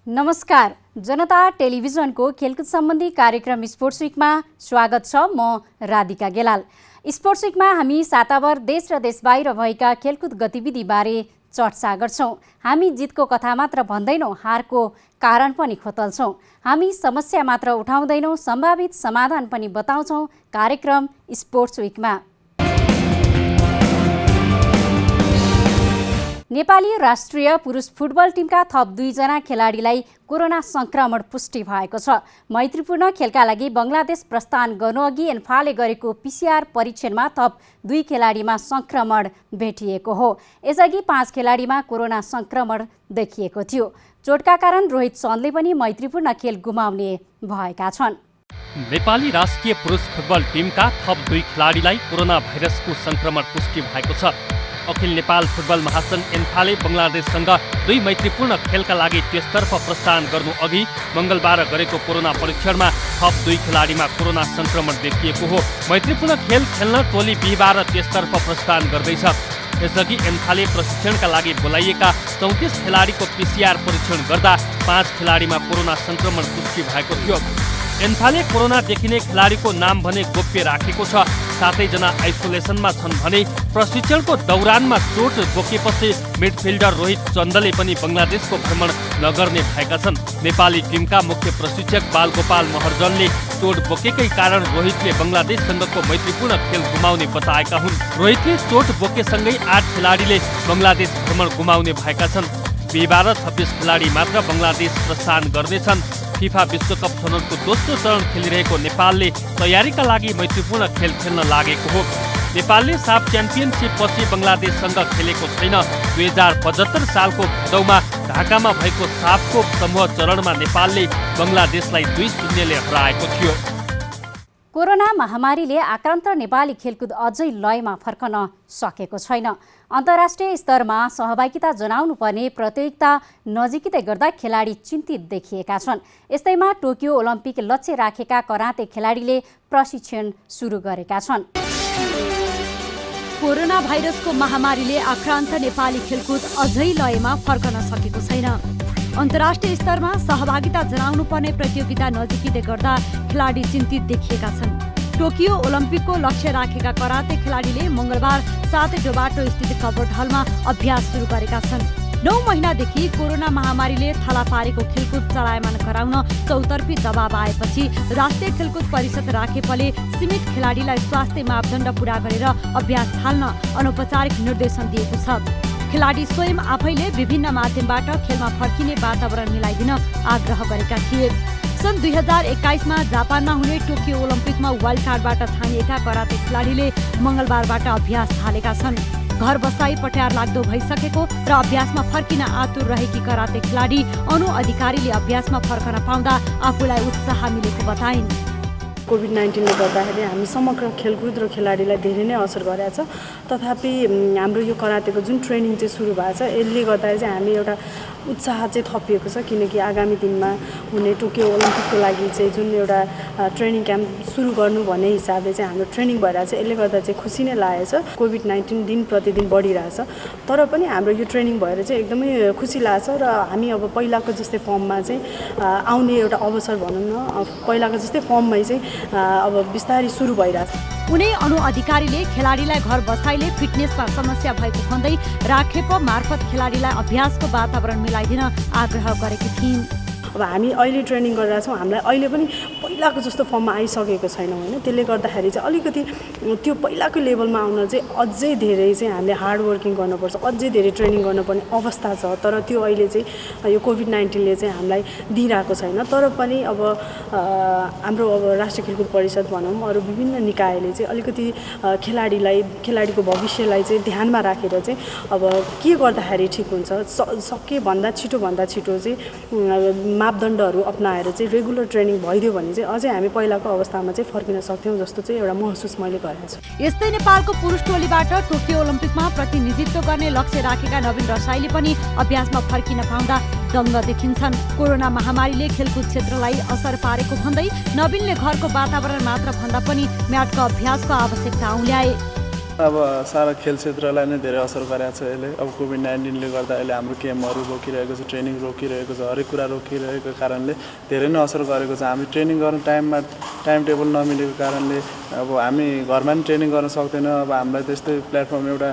नमस्कार, जनता टेलिभिजनको खेलकुद सम्बन्धी कार्यक्रम स्पोर्ट्स विकमा स्वागत छ। म राधिका गेलाल। स्पोर्ट्स विकमा हामी साताभर देश र देशबाहिर भएका खेलकुद गतिविधिबारे चर्चा गर्छौँ। हामी जितको कथा मात्र भन्दैनौँ, हारको कारण पनि खोतल्छौँ। हामी समस्या मात्र उठाउँदैनौँ, सम्भावित समाधान पनि बताउँछौँ। कार्यक्रम स्पोर्ट्स विकमा नेपाली राष्ट्रिय पुरुष फुटबल टिमका थप 2 जना खेलाडीलाई कोरोना संक्रमण पुष्टि भएको छ। मैत्रीपूर्ण खेलका लागि बङ्गलादेश प्रस्थान गर्नुअघि एन्फाले गरेको PCR परीक्षणमा थप 2 खेलाडीमा संक्रमण भेटिएको हो। यसअघि 5 खेलाडीमा कोरोना संक्रमण देखिएको थियो। चोटका कारण रोहित चन्दले पनि मैत्रीपूर्ण खेल गुमाउने भएका छन्। नेपाली राष्ट्रिय पुरुष फुटबल टिमका थप 2 खेलाडीलाई कोरोना भाइरसको संक्रमण पुष्टि भएको छ। अखिल नेपाल फुटबल महासङ्घ एन्फाले बङ्गलादेशसँग 2 मैत्रीपूर्ण खेलका लागि त्यसतर्फ प्रस्थान गर्नु अघि मङ्गलबार गरेको कोरोना परीक्षणमा थप 2 खेलाडीमा कोरोना संक्रमण देखिएको हो। मैत्रीपूर्ण खेल खेल्न टोली बिहिबार त्यसतर्फ प्रस्थान गर्दैछ। यसअघि एन्फाले प्रशिक्षणका लागि बोलाइएका 34 खेलाडीको PCR परीक्षण गर्दा 5 खेलाडीमा कोरोना संक्रमण पुष्टि भएको थियो। एन्फाले कोरोना देखिने खेलाडीको नाम भने गोप्य राखेको छ। 7 जना आइसोलेसनमा छन् भने प्रशिक्षणको दौरानमा चोट बोकेपछि मिडफिल्डर रोहित चन्दले पनि बङ्गलादेशको भ्रमण नगर्ने भएका छन्। नेपाली टिमका मुख्य प्रशिक्षक बालगोपाल महर्जनले चोट बोकेकै कारण रोहितले बङ्गलादेशसँगको मैत्रीपूर्ण खेल गुमाउने बताएका हुन्। रोहितले चोट बोकेसँगै 8 खेलाडीले बङ्गलादेश भ्रमण गुमाउने भएका छन्। बिहिबार 26 खेलाडी मात्र बङ्गलादेश प्रस्थान गर्नेछन्। फिफा विश्वकप छनौटको दोस्रो चरण खेलिरहेको नेपालले तयारीका लागि मैत्रीपूर्ण खेल खेल्न लागेको हो। नेपालले साफ च्याम्पियनसिप पछि बङ्गलादेशसँग खेलेको छैन। 2075 सालको भदौमा ढाकामा भएको साफको समूह चरणमा नेपालले बङ्गलादेशलाई 2-0 ले हराएको थियो। कोरोना महामारीले आक्रान्त नेपाली खेलकुद अझै लयमा फर्कन सकेको छैन। अन्तर्राष्ट्रिय स्तरमा सहभागिता जनाउनु पर्ने प्रतियोगिता नजिकै गर्दा खेलाडी चिन्तित देखिएका छन्। यस्तैमा टोकियो ओलम्पिक लक्ष्य राखेका कराते खेलाडीले प्रशिक्षण सुरु गरेका छन्। कोरोना भाइरसको महामारीले आक्रान्त नेपाली खेलकुद अझै लयमा फर्कन सकेको छैन। अन्तर्राष्ट्रिय स्तरमा सहभागिता जनाउनु पर्ने प्रतियोगिता नजिकै गर्दा खेलाडी चिन्तित देखिएका छन्। टोकियो ओलम्पिकको लक्ष्य राखेका कराते खेलाडीले मङ्गलबार 7 डोबाटो स्थित कबर्ड हलमा अभ्यास सुरु गरेका छन्। 9 महिनादेखि कोरोना महामारीले थला पारेको खेलकुद चलायमान गराउन चौतर्फी दबाव आएपछि राष्ट्रिय खेलकुद परिषद राखेपले सीमित खेलाडीलाई स्वास्थ्य मापदण्ड पूरा गरेर अभ्यास थाल्न अनौपचारिक निर्देशन दिएको छ। खेलाडी स्वयं आफैले विभिन्न माध्यमबाट खेलमा फर्किने वातावरण मिलाइदिन आग्रह गरेका थिए। सन् 2021मा जापानमा हुने टोकियो ओलम्पिकमा वाइल्ड कार्डबाट छानिएका कराते खेलाडीले मङ्गलबारबाट अभ्यास थालेका छन्। घर बसाई पट्यार लाग्दो भइसकेको र अभ्यासमा फर्किन आतुर रहेकी कराते खेलाडी अनु अधिकारीले अभ्यासमा फर्कन पाउँदा आफूलाई उत्साह मिलेको बताइन्। कोभिड-19ले गर्दाखेरि हामी समग्र खेलकुद र खेलाडीलाई धेरै नै असर गरेको छ। तथापि हाम्रो यो करातेको जुन ट्रेनिङ चाहिँ सुरु भएको छ, यसले गर्दा चाहिँ हामी एउटा उत्साह चाहिँ थपिएको छ। किनकि आगामी दिनमा हुने टोकियो ओलम्पिकको लागि चाहिँ जुन एउटा ट्रेनिङ क्याम्प सुरु गर्नु भन्ने हिसाबले चाहिँ हाम्रो ट्रेनिङ भइरहेको छ। यसले गर्दा चाहिँ खुसी नै लागेको छ। कोभिड-19 दिन प्रतिदिन बढिरहेछ, तर पनि हाम्रो यो ट्रेनिङ भएर चाहिँ एकदमै खुसी लागेको छ। र हामी अब पहिलाको जस्तै फर्ममा चाहिँ आउने एउटा अवसर भनौँ न, पहिलाको जस्तै फर्ममै चाहिँ अब बिस्तारै सुरु भइरहेछ। उनै अनु अधिकारीले खेलाडीलाई घर बसाइले फिटनेसमा समस्या भएको भन्दै राखेप मार्फत खेलाडीलाई अभ्यासको वातावरण मिलाइदिन आग्रह गरेकी थिइन्। अब हामी अहिले ट्रेनिङ गरिरहेछौँ, हामीलाई अहिले पनि पहिलाको जस्तो फर्ममा आइसकेको छैनौँ होइन। त्यसले गर्दाखेरि चाहिँ अलिकति त्यो पहिलाको लेभलमा आउन चाहिँ अझै धेरै चाहिँ हामीले हार्ड वर्किङ गर्नुपर्छ, अझै धेरै ट्रेनिङ गर्नुपर्ने अवस्था छ। तर त्यो अहिले चाहिँ यो कोभिड-19ले चाहिँ हामीलाई दिइरहेको छैन। तर पनि अब हाम्रो अब राष्ट्रिय खेलकुद परिषद भनौँ, अरू विभिन्न निकायले चाहिँ अलिकति खेलाडीको भविष्यलाई चाहिँ ध्यानमा राखेर चाहिँ अब के गर्दाखेरि ठिक हुन्छ, सकेभन्दा छिटो चाहिँ मापदण्डहरू अपनाएर चाहिँ रेगुलर ट्रेनिङ भइदियो भने चाहिँ अझै हामी पहिलाको अवस्थामा चाहिँ फर्किन सक्थ्यौँ जस्तो चाहिँ एउटा महसुस मैले गरेको छु। यस्तै नेपालको पुरुष टोलीबाट टोकियो ओलम्पिकमा प्रतिनिधित्व गर्ने लक्ष्य राखेका नवीन रसाइले पनि अभ्यासमा फर्किन पाउँदा दङ्ग देखिन्छन्। कोरोना महामारीले खेलकुद क्षेत्रलाई असर पारेको भन्दै नवीनले घरको वातावरण मात्र भन्दा पनि म्याटको अभ्यासको आवश्यकता औल्याए। अब सारा खेल क्षेत्रलाई नै धेरै असर गरेको छ यसले। अब कोभिड-19ले गर्दा अहिले हाम्रो गेमहरू रोकिरहेको छ, ट्रेनिङ रोकिरहेको छ, हरेक कुरा रोकिरहेको कारणले धेरै नै असर गरेको छ। हामी ट्रेनिङ गर्न टाइम टेबल नमिलेको कारणले अब हामी घरमा पनि ट्रेनिङ गर्न सक्दैनौँ। अब हामीलाई त्यस्तै प्लेटफर्म एउटा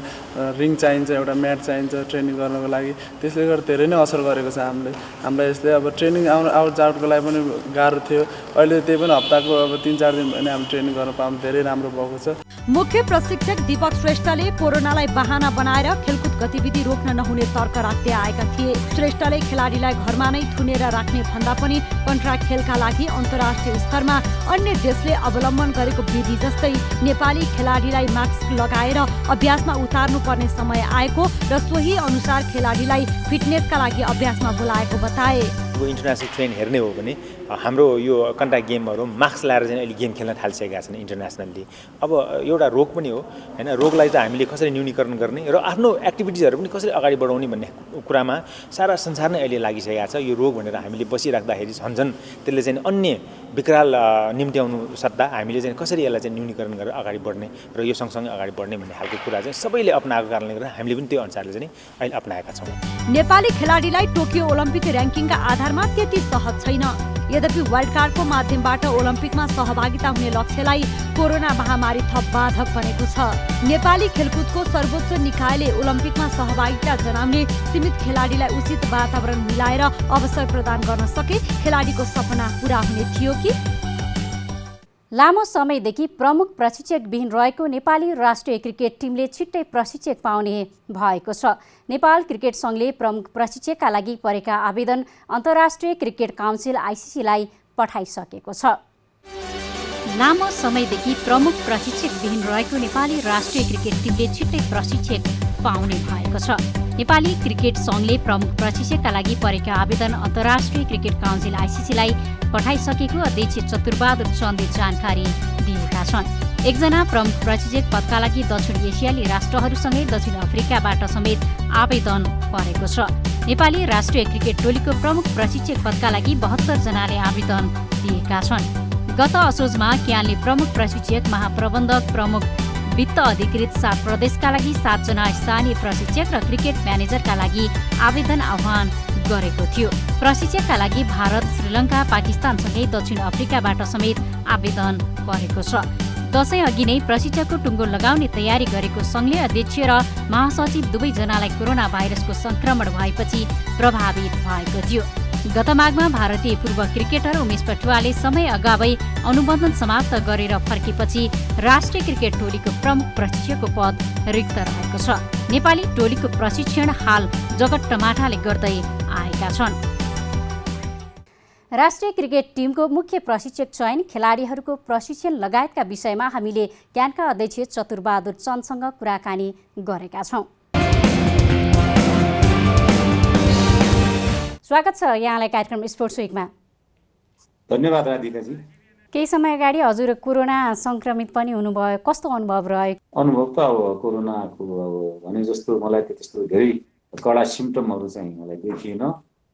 रिङ चाहिन्छ, एउटा म्याट चाहिन्छ ट्रेनिङ गर्नको लागि। त्यसले गर्दा धेरै नै असर गरेको छ हामीलाई यसले। अब ट्रेनिङ आउट जाउटको लागि पनि गाह्रो थियो। अहिले त्यही पनि हप्ताको अब 3-4 दिन पनि हामी ट्रेनिङ गर्न पाउनु धेरै राम्रो भएको छ। मुख्य प्रशिक्षक दीपक श्रेष्ठले कोरोनालाई बहाना बनाएर खेलकुद गतिविधि रोक्न नहुने तर्क राख्दै आएका थिए। श्रेष्ठले खेलाडीलाई घरमा नै थुनेर राख्ने भन्दा पनि कन्ट्र्याक्ट खेलका लागि अन्तर्राष्ट्रिय स्तरमा अन्य देशले अवलम्बन गरेको विधि जस्तै नेपाली खेलाडीलाई मास्क लगाएर अभ्यासमा उतार्नु पर्ने समय आएको र सोही अनुसार खेलाडीलाई फिटनेसका लागि अभ्यासमा बोलाएको बताए। इन्टरनेसनल ट्रेन हेर्ने हो भने हाम्रो यो कन्ट्याक्ट गेमहरू मास्क लगाएर चाहिँ अहिले गेम खेल्न थालिसकेका छन् इन्टरनेसनल्ली। अब एउटा रोग पनि हो हैन, रोगलाई त हामीले कसरी न्यूनीकरण गर्ने र आफ्नो एक्टिभिटिजहरू पनि कसरी अगाडि बढाउने भन्ने कुरामा सारा संसार नै अहिले लागिसकेको छ। यो रोग भनेर हामीले बसिराख्दाखेरि झन् त्यसले चाहिँ अन्य विकराल निम्त्याउनु सट्टा हामीले चाहिँ कसरी यसलाई चाहिँ न्यूनीकरण गरेर अगाडि बढ्ने र यो सँगसँगै अगाडि बढ्ने भन्ने खालको कुरा चाहिँ सबैले अपनाएको कारणले गर्दा हामीले पनि त्यो अनुसारले चाहिँ अहिले अपनाएका छौँ। नेपाली खेलाडीलाई टोकियो ओलम्पिक र्याङ्किङका आधारमा त्यति सहज छैन। यद्यपि वाइल्ड कार्डको माध्यमबाट ओलम्पिकमा सहभागिता हुने लक्ष्यलाई कोरोना महामारी थप बाधक बनेको छ। नेपाली खेलकुदको सर्वोच्च निकायले ओलम्पिकमा सहभागिता जनाउने सीमित खेलाडीलाई उचित वातावरण मिलाएर अवसर प्रदान गर्न सके खेलाडीको सपना पूरा हुने थियो कि? लामो समयदेखि प्रमुख प्रशिक्षकविहीन रहेको नेपाली राष्ट्रिय क्रिकेट टिमले छिट्टै प्रशिक्षक पाउने भएको छ। नेपाल क्रिकेट सङ्घले प्रमुख प्रशिक्षकका लागि परेका आवेदन अन्तर्राष्ट्रिय क्रिकेट काउन्सिल आइसिसीलाई पठाइसकेको छ। लामो समयदेखि प्रमुख प्रशिक्षकविहीन रहेको नेपाली राष्ट्रिय क्रिकेट टिमले छिट्टै प्रशिक्षक पाउने भएको छ। नेपाली क्रिकेट सङ्घले प्रमुख प्रशिक्षकका लागि परेका आवेदन अन्तर्राष्ट्रिय क्रिकेट काउन्सिल आइसिसीलाई पठाइसकेको अध्यक्ष चतुरबहादुर चन्दले जानकारी दिएका छन्। एकजना प्रमुख प्रशिक्षक पदका लागि दक्षिण एसियाली राष्ट्रहरूसँगै दक्षिण अफ्रिकाबाट समेत आवेदन परेको छ। नेपाली राष्ट्रिय क्रिकेट टोलीको प्रमुख प्रशिक्षक पदका लागि 72 जनाले आवेदन दिएका छन्। गत असोजमा क्यानले प्रमुख प्रशिक्षक, महाप्रबन्धक, प्रमुख वित्त अधिकृत 7 प्रदेशका लागि 7 जना स्थानीय प्रशिक्षक र क्रिकेट म्यानेजरका लागि आवेदन आह्वान गरेको थियो। प्रशिक्षकका लागि भारत, श्रीलङ्का, पाकिस्तानसँगै दक्षिण अफ्रिकाबाट समेत आवेदन परेको छ। दशैं अघि नै प्रशिक्षकको टुङ्गो लगाउने तयारी गरेको सङ्घले अध्यक्ष र महासचिव दुवैजनालाई कोरोना भाइरसको संक्रमण भएपछि प्रभावित भएको थियो। गत माघमा भारतीय पूर्व क्रिकेटर उमेश पटुवाले समय अगावै अनुबन्धन समाप्त गरेर फर्केपछि राष्ट्रिय क्रिकेट टोलीको प्रमुख प्रशिक्षकको पद रिक्त रहेको छ। नेपाली टोलीको प्रशिक्षण हाल जगत टमाटाले गर्दै आएका छन्। राष्ट्रिय क्रिकेट टिमको मुख्य प्रशिक्षक चयन, खेलाडीहरूको प्रशिक्षण लगायतका विषयमा हामीले क्यानका अध्यक्ष चतुरबहादुर चन्दसँग कुराकानी गरेका छौँ। स्वागत छ यहाँलाई कार्यक्रम स्पोर्ट्स विकमा। धन्यवाद राधिकाजी। केही समय अगाडि हजुर कोरोना संक्रमित पनि हुनुभयो, कस्तो अनुभव रह्यो? अनुभव त अब कोरोनाको अब भने जस्तो मलाई त त्यस्तो धेरै कडा सिम्टमहरू चाहिँ मलाई देखिएन।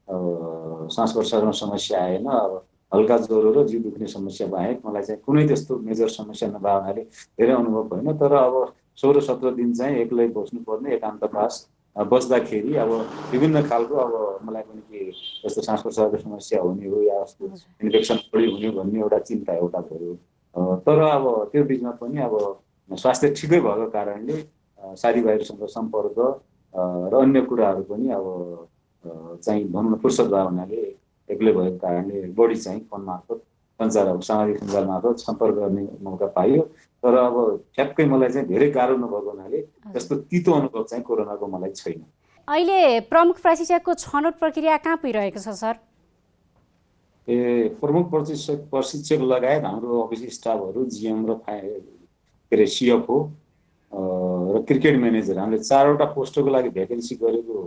अब सास प्रश्वासमा समस्या आएन, अब हल्का ज्वरो र जिउ दुख्ने समस्या बाहेक मलाई चाहिँ कुनै त्यस्तो मेजर समस्या नभए हुनाले धेरै अनुभव भएन। तर अब 16-17 दिन चाहिँ एक्लै बस्नुपर्ने, एकान्तवास बस्दाखेरि अब विभिन्न खालको अब मलाई पनि के जस्तो सास प्रश्वासको समस्या हुने हो या जस्तो इन्फेक्सन बढी हुने भन्ने एउटा चिन्ता एउटा भयो। तर अब त्यो बिचमा पनि अब स्वास्थ्य ठिकै भएको कारणले साथीभाइहरूसँग सम्पर्क र अन्य कुराहरू पनि अब चाहिँ भन्न फुर्सद भयो हुनाले एक्लै भएको कारणले बढी चाहिँ फोन मार्फत सामाजिक सञ्जाल मार्फत सम्पर्क गर्ने मौका पाइयो। तर अब ठ्याक्कै मलाई चाहिँ धेरै गाह्रो नभएको हुनाले त्यस्तो तितो अनुभव चाहिँ कोरोनाको मलाई छैन। अहिले प्रमुख प्रशिक्षकको छनौट प्रक्रिया कहाँ पुगिरहेको छ सर? प्रमुख प्रशिक्षक लगायत हाम्रो अफिस स्टाफहरू, जिएम र के अरे सिएफओ र क्रिकेट म्यानेजर, हामीले 4वटा पोस्टको लागि भ्याकेन्सी गरेको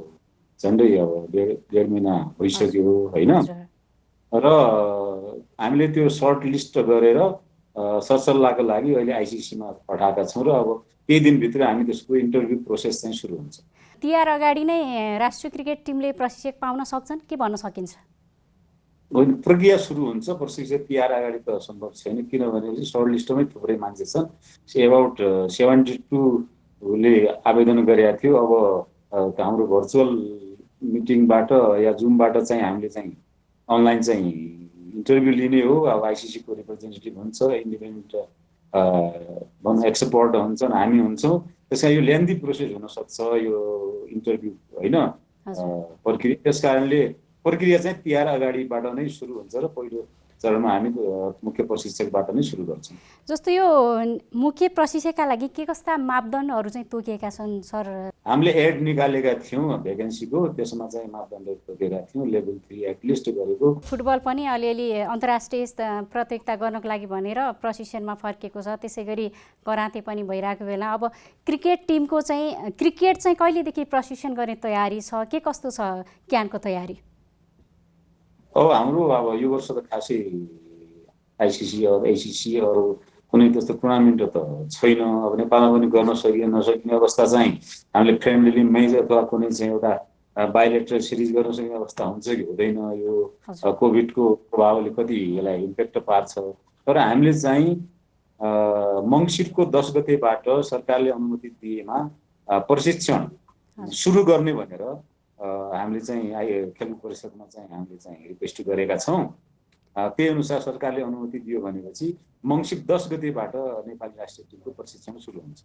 झन्डै अब डेढ महिना भइसक्यो होइन। र हामीले त्यो सर्ट लिस्ट गरेर सरसल्लाहको लागि अहिले आइसिसीमा पठाएका छौँ र अब केही दिनभित्र हामी त्यसको इन्टरभ्यू प्रोसेस चाहिँ सुरु हुन्छ। तिहार अगाडि नै राष्ट्रिय क्रिकेट टिमले प्रशिक्षक पाउन सक्छन् के भन्न सकिन्छ? प्रक्रिया सुरु हुन्छ। प्रशिक्षक तिहार अगाडि त सम्भव छैन, किनभने सर्ट लिस्टमै थुप्रै मान्छे छन्। अबाउट 72 उसले आवेदन गरेका थियो। अब हाम्रो भर्चुअल मिटिङबाट या जुमबाट चाहिँ हामीले चाहिँ अनलाइन चाहिँ इन्टरभ्यू लिने हो। अब आइसिसी को रिप्रेजेन्टेटिभ हुन्छ, इन्डिपेन्डेन्ट एक्सपर्ट हुन्छन्, हामी हुन्छौँ। त्यसमा यो लेन्दी प्रोसेस हुनसक्छ यो इन्टरभ्यू होइन प्रक्रिया। त्यस कारणले प्रक्रिया चाहिँ तिहार अगाडिबाट नै सुरु हुन्छ र पहिलो चरणमा हामी मुख्य प्रशिक्षकबाट नै सुरु गर्छौँ। जस्तो यो मुख्य प्रशिक्षकका लागि के कस्ता मापदण्डहरू चाहिँ तोकिएका छन् सर? हामीले एड निकालेका थियौँ भ्याकेन्सीको, त्यसमा चाहिँ मापदण्ड तोकेका थियौँ, लेभल 3 एक्टलिस्ट गरेको। फुटबल पनि अलिअलि अन्तर्राष्ट्रिय प्रतियोगिता गर्नको लागि भनेर प्रशिक्षणमा फर्केको छ, त्यसै गरी कराते पनि भइरहेको बेला अब क्रिकेट टिमको चाहिँ क्रिकेट चाहिँ कहिलेदेखि प्रशिक्षण गर्ने तयारी छ, के कस्तो छ क्यानको तयारी? अब हाम्रो अब यो वर्ष त खासै आइसिसी एसिसी अरू कुनै त्यस्तो टुर्नामेन्ट त छैन। अब नेपालमा पनि गर्न नसकिने अवस्था चाहिँ हामीले फ्रेन्डली म्याच अथवा कुनै चाहिँ एउटा बाइलेटरल सिरिज गर्न सक्ने अवस्था हुन्छ कि हुँदैन, यो कोभिडको प्रभावले कति यसलाई इम्प्याक्ट पार्छ। तर हामीले चाहिँ मङ्सिरको 10 गतेबाट सरकारले अनुमति दिएमा प्रशिक्षण सुरु गर्ने भनेर हामीले चाहिँ खेलकुद परिषदमा चाहिँ हामीले चाहिँ रिक्वेस्ट गरेका छौँ। त्यही अनुसार सरकारले अनुमति दियो भनेपछि मङ्सिर 10 गतेबाट नेपाली राष्ट्रिय टिमको प्रशिक्षण सुरु हुन्छ।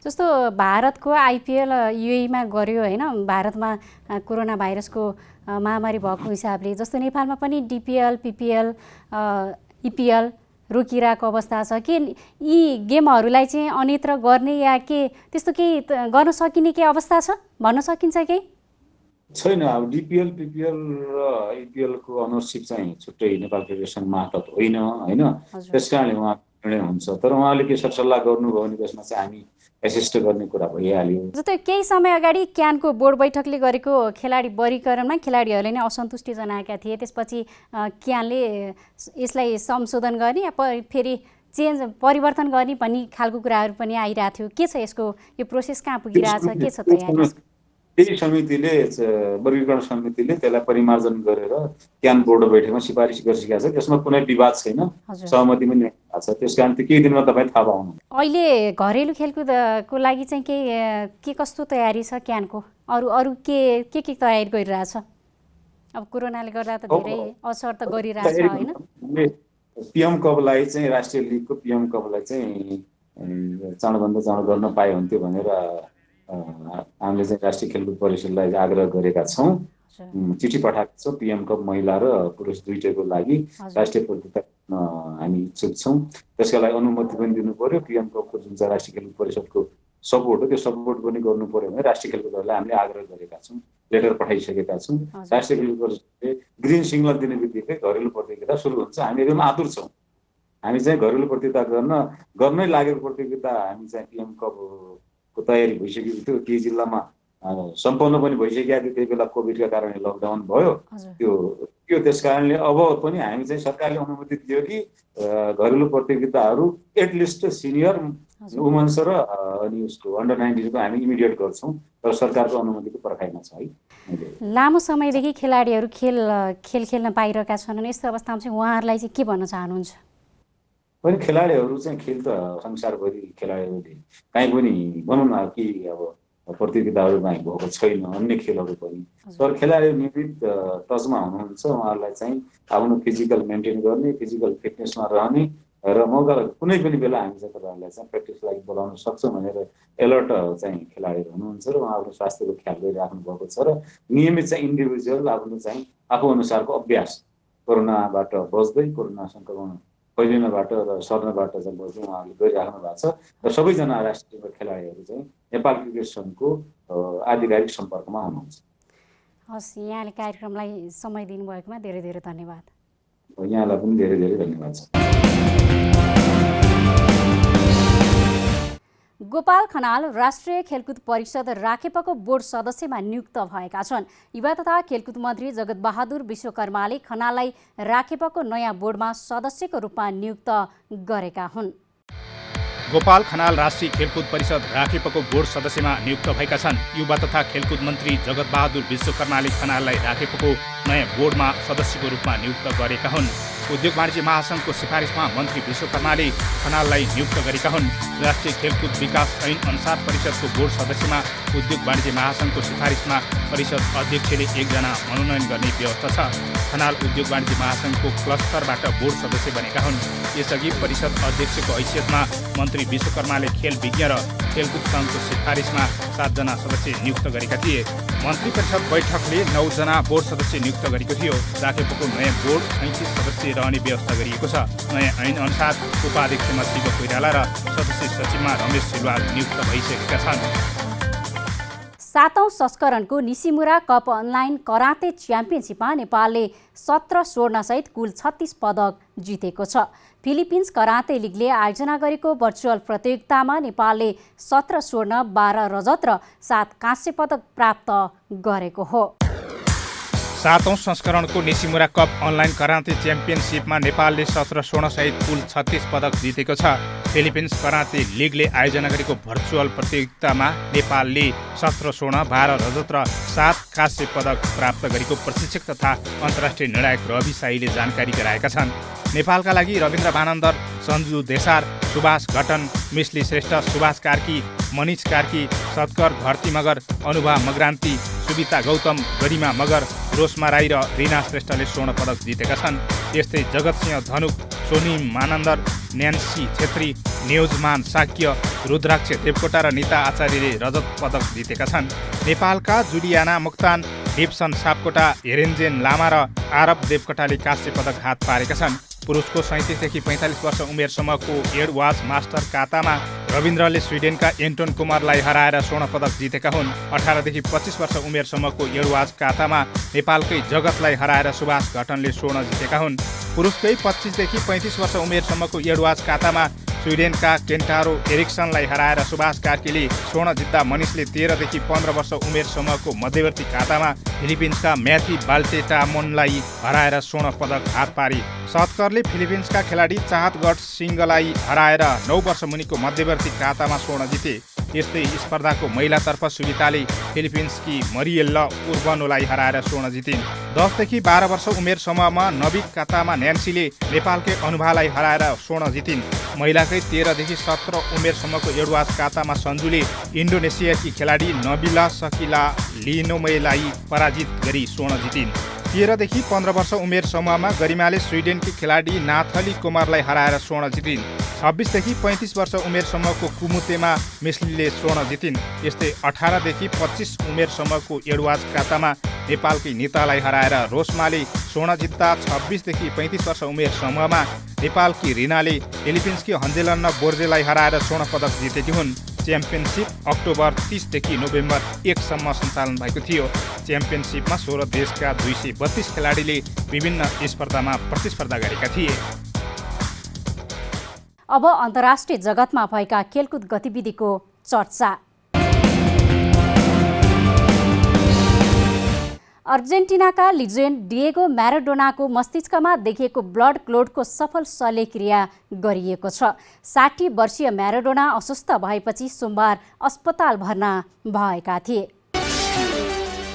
जस्तो भारतको आइपिएल युएईमा गर्यो होइन, भारतमा कोरोना भाइरसको महामारी भएको हिसाबले जस्तो नेपालमा पनि डिपिएल पिपिएल इपिएल रोकिरहेको अवस्था छ कि यी गेमहरूलाई चाहिँ अन्यत्र गर्ने या के त्यस्तो केही गर्न सकिने के अवस्था छ भन्न सकिन्छ केही? छैन। अब डिपिएल पिपिएल र आइपिएलको अनरसिप चाहिँ छुट्टै नेपाल फेडरेसन मार्फत होइन होइन, त्यस कारणले उहाँ निर्णय हुन्छ। तर उहाँले के सरसल्लाह गर्नुभयो भने त्यसमा चाहिँ हामी एसिस्ट गर्ने कुरा भइहाल्यो। जस्तै केही समय अगाडि क्यानको बोर्ड बैठकले गरेको खेलाडी वर्गीकरणमा खेलाडीहरूले नै असन्तुष्टि जनाएका थिए, त्यसपछि क्यानले यसलाई संशोधन गर्ने या फेरि परिवर्तन गर्ने भन्ने खालको कुराहरू पनि आइरहेको थियो। के छ यसको यो प्रोसेस कहाँ पुगिरहेछ, के छ तयारी? त्यही समितिले वर्गीकरण समितिले त्यसलाई परिमार्जन गरेर क्यान बोर्ड बैठकमा सिफारिस गरिसकेका छ। त्यसमा कुनै विवाद छैन, सहमति पनि भएको छ। त्यस कारण केही दिनमा तपाईँ थाहा पाउनु। अहिले घरेलु खेलकुदको लागि चाहिँ के कस्तो तयारी छ क्यानको? अरू के तयारी गरिरहेछ? अब कोरोनाले गर्दा त धेरै असर त गरिरहेछ होइन। पिएम कपलाई चाहिँ राष्ट्रिय लिगको पिएम कपलाई चाहिँ चाँडोभन्दा चाँडो गर्न पाए हुन्थ्यो भनेर हामीले चाहिँ राष्ट्रिय खेलकुद परिषदलाई आग्रह गरेका छौँ। चिठी पठाएको छौँ पिएम कप महिला र पुरुष दुईटैको लागि राष्ट्रिय प्रतियोगिता हामी इच्छुक छौँ। त्यसका लागि अनुमति पनि दिनु पर्यो। पिएम कपको जुन चाहिँ राष्ट्रिय खेलकुद परिषदको सपोर्ट हो त्यो सपोर्ट पनि गर्नु पर्यो भने राष्ट्रिय खेलकुदहरूलाई हामीले आग्रह गरेका छौँ, लेटर पठाइसकेका छौँ। राष्ट्रिय खेलकुद परिषदले ग्रिन सिग्नल दिने बित्तिकै घरेलु प्रतियोगिता सुरु हुन्छ। हामी एकदम आतुर छौँ। हामी चाहिँ घरेलु प्रतियोगिता गर्नै लागेको प्रतियोगिता हामी चाहिँ पिएम कपको तयारी भइसकेको थियो। केही जिल्लामा सम्पन्न पनि भइसकेका थियो, त्यही बेला कोभिडका कारणले लकडाउन भयो त्यो त्यस कारणले अब पनि हामी चाहिँ सरकारले अनुमति दियो कि घरेलु प्रतियोगिताहरू एटलिस्ट सिनियर वुमेन्स र अनि उसको अन्डर 19 को हामी इमिडिएट गर्छौँ। तर सरकारको अनुमतिको पर्खाइमा छ है। लामो समयदेखि खेलाडीहरू खेल खेल्न पाइरहेका छन्, यस्तो अवस्थामा चाहिँ उहाँहरूलाई चाहिँ के भन्न चाहनुहुन्छ? पनि खेलाडीहरू चाहिँ खेल त संसारभरि खेलाडीहरूले काहीँ पनि भनौँ न कि अब प्रतियोगिताहरूमा भएको छैन, अन्य खेलहरू पनि। तर खेलाडी नियमित टचमा हुनुहुन्छ, उहाँहरूलाई चाहिँ आफ्नो फिजिकल मेन्टेन गर्ने, फिजिकल फिटनेसमा रहने र मौका कुनै पनि बेला हामी चाहिँ तपाईँहरूलाई चाहिँ प्र्याक्टिस लागि बोलाउन सक्छौँ भनेर एलर्ट चाहिँ खेलाडीहरू हुनुहुन्छ र उहाँहरू स्वास्थ्यको ख्याल गरिराख्नु भएको छ र नियमित चाहिँ इन्डिभिजुअल आफ्नो चाहिँ आफू अनुसारको अभ्यास कोरोनाबाट बच्दै कोरोना सङ्क्रमण फैलिनबाट र सर्नबाट चाहिँ बच्दै उहाँहरूले गरिराख्नु भएको छ र सबैजना राष्ट्रिय टिमका खेलाडीहरू चाहिँ नेपाल क्रिकेट सङ्घको आधिकारिक सम्पर्कमा हुनुहुन्छ। हस्, यहाँले कार्यक्रमलाई समय दिनुभएकोमा धेरै धेरै धन्यवाद। यहाँलाई पनि धेरै धेरै धन्यवाद छ। गोपाल खनाल राष्ट्रिय खेलकुद परिषद राखेपको बोर्ड सदस्यमा नियुक्त भएका छन्। युवा तथा खेलकुद मन्त्री जगत बहादुर विश्वकर्माले खनाललाई राखेपको नयाँ बोर्डमा सदस्यको रूपमा नियुक्त गरेका हुन्। गोपाल खनाल राष्ट्रिय खेलकुद परिषद राखेपको बोर्ड सदस्यमा नियुक्त भएका छन्। युवा तथा खेलकुद मन्त्री जगत बहादुर विश्वकर्माले खनाललाई राखेपको नयाँ बोर्डमा सदस्यको रूपमा नियुक्त गरेका हुन्। उद्योग वाणिज्य महासङ्घको सिफारिसमा मन्त्री विश्वकर्माले खनाललाई नियुक्त गरेका हुन्। राष्ट्रिय खेलकुद विकास ऐन अनुसार परिषदको बोर्ड सदस्यमा उद्योग वाणिज्य महासङ्घको सिफारिसमा परिषद अध्यक्षले 1 जना मनोनयन गर्ने व्यवस्था छ। खनाल उद्योग वाणिज्य महासङ्घको क्लस्टरबाट बोर्ड सदस्य बनेका हुन्। यसअघि परिषद अध्यक्षको हैसियतमा मन्त्री विश्वकर्माले खेल विज्ञ र खेलकुद सङ्घको सिफारिसमा 7 जना सदस्य नियुक्त गरेका थिए। मन्त्री परिषद बैठकले 9 जना बोर्ड सदस्य नियुक्त गरेको थियो। राखेपको नयाँ बोर्ड 37 सदस्य रहने व्यवस्था गरिएको छ। नयाँ ऐन अनुसार उपाध्यक्षमा शिव कोइराला र सदस्य सचिवमा रमेश सिलवाल नियुक्त भइसकेका छन्। 7औं संस्करणको निसिमुरा कप अनलाइन कराते च्याम्पियनसिपमा नेपालले 17 स्वर्णसहित कुल 36 पदक जितेको छ। फिलिपिन्स कराते लिगले आयोजना गरेको भर्चुअल प्रतियोगितामा नेपालले 17 स्वर्ण, 12 रजत र 7 काँस्य पदक प्राप्त गरेको हो। 7औं संस्करणको निसिमुरा कप अनलाइन कराते च्याम्पियनसिपमा नेपालले 17 स्वर्णसहित कुल 36 पदक जितेको छ। फिलिपिन्स कराते लिगले आयोजना गरेको भर्चुअल प्रतियोगितामा नेपालले 17 स्वर्ण, 12 रजत र 7 काँस्य पदक प्राप्त गरेको प्रशिक्षक तथा अन्तर्राष्ट्रिय निर्णायक रवि साईले जानकारी गराएका छन्। नेपालका लागि रविन्द्र भानन्दर, सञ्जु देसार, सुभाष घटन, मिश्ली श्रेष्ठ, सुभाष कार्की, मनिष कार्की, सत्कर घरती मगर, अनुभा मगरान्ती, सुबिता गौतम, गरिमा मगर, रोशमा राई र रिना श्रेष्ठले स्वर्ण पदक जितेका छन्। यस्तै जगतसिंह धनुक, सोनी मानन्दर, न्यान्सी छेत्री, न्युजमान साक्य, रुद्राक्ष देवकोटा र निता आचार्यले रजत पदक जितेका छन्। नेपालका जुलियाना मुक्तान, डिप्सन सापकोटा, हेरेन्जेन लामा र आरब देवकोटाले काँस्य पदक हात पारेका छन्। पुरुषको 37 देखि 45 वर्ष उमेर समूहको एडवाज मास्टर कातामा रविन्द्रले स्विडेनका एन्टोन कुमारलाई हराएर स्वर्ण पदक जितेका हुन्। 18 देखि 25 वर्ष उमेर समूहको एडवाज कातामा नेपालकै जगतलाई हराएर सुभाष घटनले स्वर्ण जितेका हुन्। पुरुषकै 25 देखि 35 वर्ष उमेर समूहको एडवाज कातामा स्विडेनका केन्टारो एरिक्सनलाई हराएर सुभाष कार्कीले स्वर्ण जित्दा मनिषले 13 देखि 15 वर्ष उमेर समूहको मध्यवर्ती खातामा फिलिपिन्सका म्याथी बाल्टेटामोनलाई हराएर स्वर्ण पदक हात पारे। सत्करले फिलिपिन्सका खेलाडी चाहतगढ सिंहलाई हराएर 9 वर्ष मुनिको मध्यवर्ती खातामा स्वर्ण जिते। यस्तै स्पर्धाको महिलातर्फ सुविताले फिलिपिन्सकी मरिएल्ला उर्बनोलाई हराएर स्वर्ण जितिन्। 10 देखि 12 वर्ष उमेर समूहमा नबिक कातामा न्यान्सीले नेपालकै अनुभवलाई हराएर स्वर्ण जितिन्। महिलाकै 13 देखि 17 उमेर समूहको एडवाज कातामा सञ्जुले इन्डोनेसियाकी खेलाडी नबिला सकिला लिनोमेलाई पराजित गरी स्वर्ण जितिन्। 13 देखि 15 वर्ष उमेर समूहमा गरिमाले स्विडेनकी खेलाडी नाथली कुमारलाई हराएर स्वर्ण जितिन्। 26 देखि 35 वर्ष उमेर समूहको कुमुतेमा मिस्लीले स्वर्ण जितिन्। यस्तै 18 देखि 25 उमेर समूहको एडवाज कातामा नेपालकै नितालाई हराएर रोशमाले स्वर्ण जित्दा 26 देखि 35 वर्ष उमेर समूहमा नेपालकी रिनाले फिलिपिन्सकी हन्जेलन्न बोर्जेलाई हराएर स्वर्ण पदक जितेकी हुन्। च्याम्पियनसिप अक्टोबर 30 देखि नोभेम्बर 1 सम्म सञ्चालन भएको थियो। च्याम्पियनसिपमा 16 देशका 232 खेलाडीले विभिन्न स्पर्धामा प्रतिस्पर्धा गरेका थिए। अब अन्तर्राष्ट्रिय जगतमा भएका खेलकुद गतिविधिको चर्चा। अर्जेन्टिनाका लिजेन्ड डिएगो म्याराडोनाको मस्तिष्कमा देखिएको ब्लड क्लोटको सफल शल्यक्रिया गरिएको छ। 60 वर्षीय म्याराडोना अस्वस्थ भएपछि सोमबार अस्पताल भर्ना भएका थिए।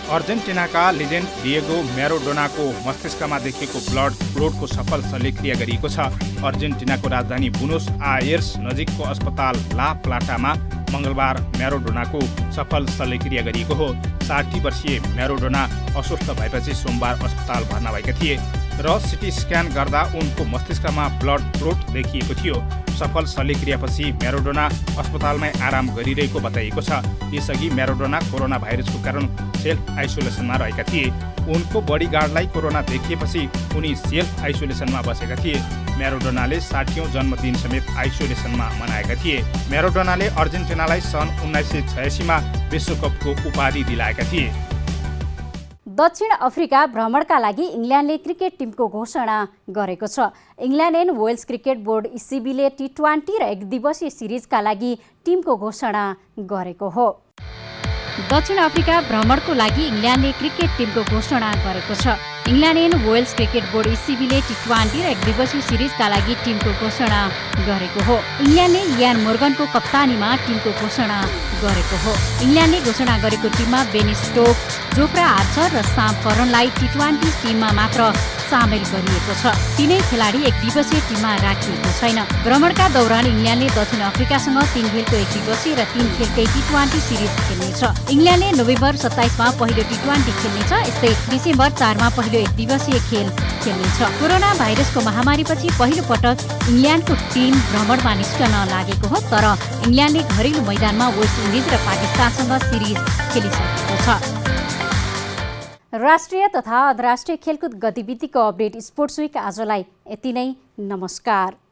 अर्जेन्टिनाका लिजेन्ड डिएगो म्याराडोनाको मस्तिष्कमा देखिएको ब्लड क्लोटको सफल शल्यक्रिया गरिएको छ। अर्जेन्टिनाको राजधानी बुनोस आयर्स नजिकको अस्पताल ला प्लाटामा मङ्गलबार म्याराडोनाको सफल शल्यक्रिया गरिएको हो। 60 वर्षीय म्याराडोना अस्वस्थ भएपछि सोमबार अस्पताल भर्ना भएका थिए र सिटी स्क्यान गर्दा उनको मस्तिष्कमा ब्लड क्लोट देखिएको थियो। सफल शल्यक्रियापछि म्याराडोना अस्पतालमै आराम गरिरहेको बताइएको छ। यसअघि म्याराडोना कोरोना भाइरसको कारण सेल्फ आइसोलेसनमा रहेका थिए। उनको बडीगार्डलाई कोरोना देखिएपछि उनी सेल्फ आइसोलेसनमा बसेका थिए। म्याराडोनाले 60औं जन्मदिन समेत आइसोलेसनमा मनाएका थिए। म्याराडोनाले अर्जेन्टिनालाई सन् 1986मा विश्वकपको उपाधि दिलाएका थिए। दक्षिण अफ्रिका भ्रमणका लागि इङ्ल्यान्डले क्रिकेट टिमको घोषणा गरेको छ। England and Wales cricket board इसिबीले T20 र 1 दिवसीय सिरिजका लागि टिमको घोषणा गरेको हो। दक्षिण अफ्रिका भ्रमणको लागि इङ्ल्यान्डले क्रिकेट टिमको घोषणा गरेको छ। England and Wales cricket board इसिबीले T20 र 1 दिवसीय सिरिजका लागि टिमको घोषणा गरेको हो। इङ्ल्यान्डले इयान मोर्गनको कप्तानीमा टिमको घोषणा गरेको हो। इङ्ल्यान्डले घोषणा गरेको टिममा बेनी स्टोक, जोफ्रा आर्चर र साम करनलाई T20 टिममा मात्र सामेल गरिएको छ। तीनै खेलाडी एक दिवसीय टिममा राखिएको छैन। भ्रमणका दौरान इङ्ल्यान्डले दक्षिण अफ्रिकासँग 3 खेलको एक दिवसीय र 3 खेलकै टी20 सिरिज खेल्नेछ। इङ्ल्यान्डले नोभेम्बर 27 मा पहिलो टी20 खेल्नेछ। यस्तै डिसेम्बर 4 मा पहिलो एक दिवसीय खेल खेल्नेछ। कोरोना भाइरसको महामारीपछि पहिलो पटक इङ्ल्यान्डको टिम भ्रमणमा निस्कन लागेको हो, तर इङ्ल्यान्डले घरेलु मैदानमा वेस्ट इन्डिज र पाकिस्तानसँग सिरिज खेलिसकेको छ। राष्ट्रिय तथा अन्तर्राष्ट्रिय खेलकुद गतिविधिको अपडेट स्पोर्ट्स विक आजलाई यति नै। नमस्कार।